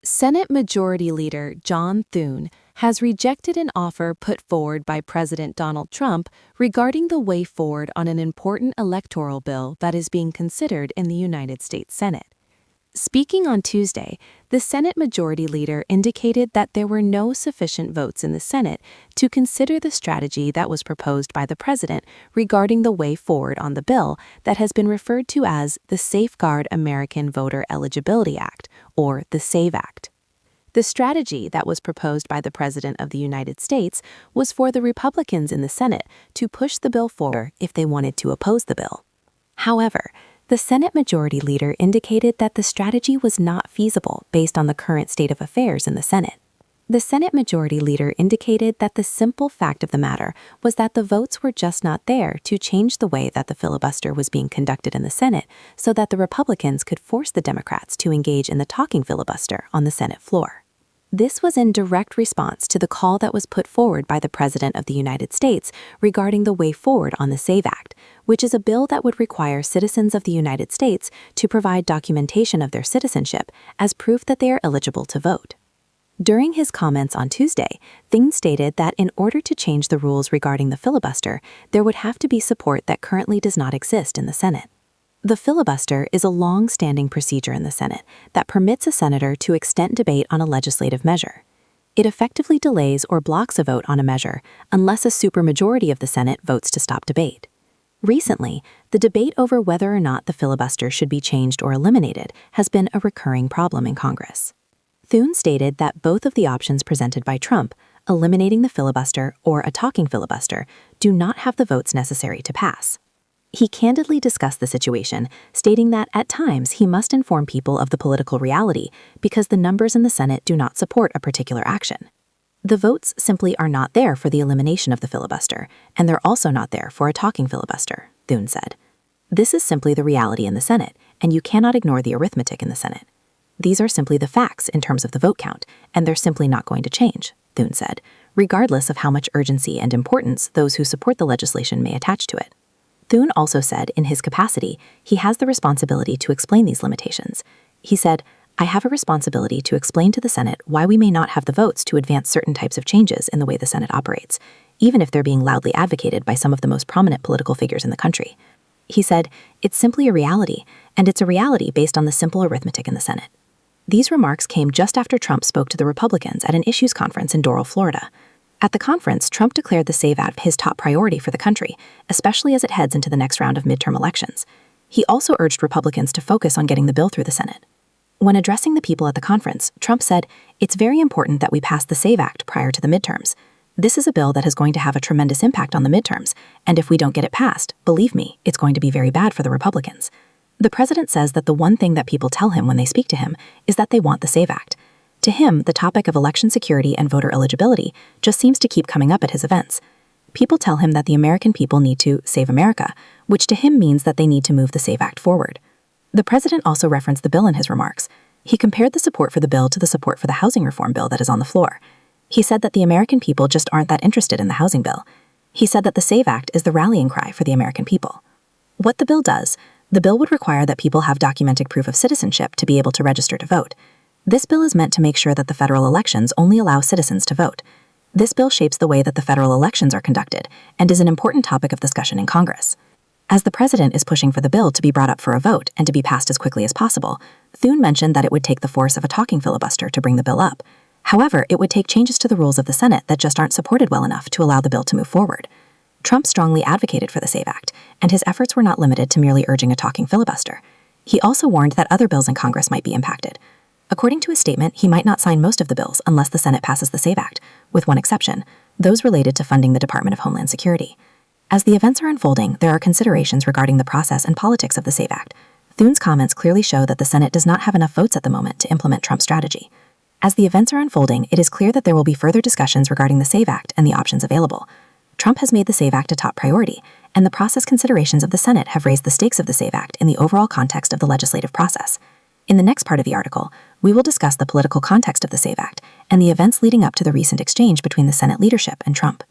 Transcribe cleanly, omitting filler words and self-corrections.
Senate Majority Leader John Thune has rejected an offer put forward by President Donald Trump regarding the way forward on an important electoral bill that is being considered in the United States Senate. Speaking on Tuesday, the Senate Majority Leader indicated that there were no sufficient votes in the Senate to consider the strategy that was proposed by the president regarding the way forward on the bill that has been referred to as the Safeguard American Voter Eligibility Act, or the SAVE Act. The strategy that was proposed by the President of the United States was for the Republicans in the Senate to push the bill forward if they wanted to oppose the bill. However, the Senate Majority Leader indicated that the strategy was not feasible based on the current state of affairs in the Senate. The Senate Majority Leader indicated that the simple fact of the matter was that the votes were just not there to change the way that the filibuster was being conducted in the Senate so that the Republicans could force the Democrats to engage in the talking filibuster on the Senate floor. This was in direct response to the call that was put forward by the President of the United States regarding the way forward on the SAVE Act, which is a bill that would require citizens of the United States to provide documentation of their citizenship as proof that they are eligible to vote. During his comments on Tuesday, Thune stated that in order to change the rules regarding the filibuster, there would have to be support that currently does not exist in the Senate. The filibuster is a long-standing procedure in the Senate that permits a senator to extend debate on a legislative measure. It effectively delays or blocks a vote on a measure unless a supermajority of the Senate votes to stop debate. Recently, the debate over whether or not the filibuster should be changed or eliminated has been a recurring problem in Congress. Thune stated that both of the options presented by Trump, eliminating the filibuster or a talking filibuster, do not have the votes necessary to pass. He candidly discussed the situation, stating that at times he must inform people of the political reality because the numbers in the Senate do not support a particular action. The votes simply are not there for the elimination of the filibuster, and they're also not there for a talking filibuster, Thune said. This is simply the reality in the Senate, and you cannot ignore the arithmetic in the Senate. These are simply the facts in terms of the vote count, and they're simply not going to change, Thune said, regardless of how much urgency and importance those who support the legislation may attach to it. Thune also said in his capacity, he has the responsibility to explain these limitations. He said, "I have a responsibility to explain to the Senate why we may not have the votes to advance certain types of changes in the way the Senate operates, even if they're being loudly advocated by some of the most prominent political figures in the country." He said, "It's simply a reality, and it's a reality based on the simple arithmetic in the Senate." These remarks came just after Trump spoke to the Republicans at an issues conference in Doral, Florida. At the conference, Trump declared the SAVE Act his top priority for the country, especially as it heads into the next round of midterm elections. He also urged Republicans to focus on getting the bill through the Senate. When addressing the people at the conference, Trump said, "It's very important that we pass the SAVE Act prior to the midterms. This is a bill that is going to have a tremendous impact on the midterms, and if we don't get it passed, believe me, it's going to be very bad for the Republicans." The president says that the one thing that people tell him when they speak to him is that they want the SAVE Act. To him, the topic of election security and voter eligibility just seems to keep coming up at his events. People tell him that the American people need to save America, which to him means that they need to move the SAVE Act forward. The president also referenced the bill in his remarks. He compared the support for the bill to the support for the housing reform bill that is on the floor. He said that the American people just aren't that interested in the housing bill. He said that the SAVE Act is the rallying cry for the American people. What the bill does, the bill would require that people have documented proof of citizenship to be able to register to vote. This bill is meant to make sure that the federal elections only allow citizens to vote. This bill shapes the way that the federal elections are conducted and is an important topic of discussion in Congress. As the president is pushing for the bill to be brought up for a vote and to be passed as quickly as possible, Thune mentioned that it would take the force of a talking filibuster to bring the bill up. However, it would take changes to the rules of the Senate that just aren't supported well enough to allow the bill to move forward. Trump strongly advocated for the SAVE Act, and his efforts were not limited to merely urging a talking filibuster. He also warned that other bills in Congress might be impacted. According to his statement, he might not sign most of the bills unless the Senate passes the SAVE Act, with one exception, those related to funding the Department of Homeland Security. As the events are unfolding, there are considerations regarding the process and politics of the SAVE Act. Thune's comments clearly show that the Senate does not have enough votes at the moment to implement Trump's strategy. As the events are unfolding, it is clear that there will be further discussions regarding the SAVE Act and the options available. Trump has made the SAVE Act a top priority, and the process considerations of the Senate have raised the stakes of the SAVE Act in the overall context of the legislative process. In the next part of the article, we will discuss the political context of the SAVE Act and the events leading up to the recent exchange between the Senate leadership and Trump.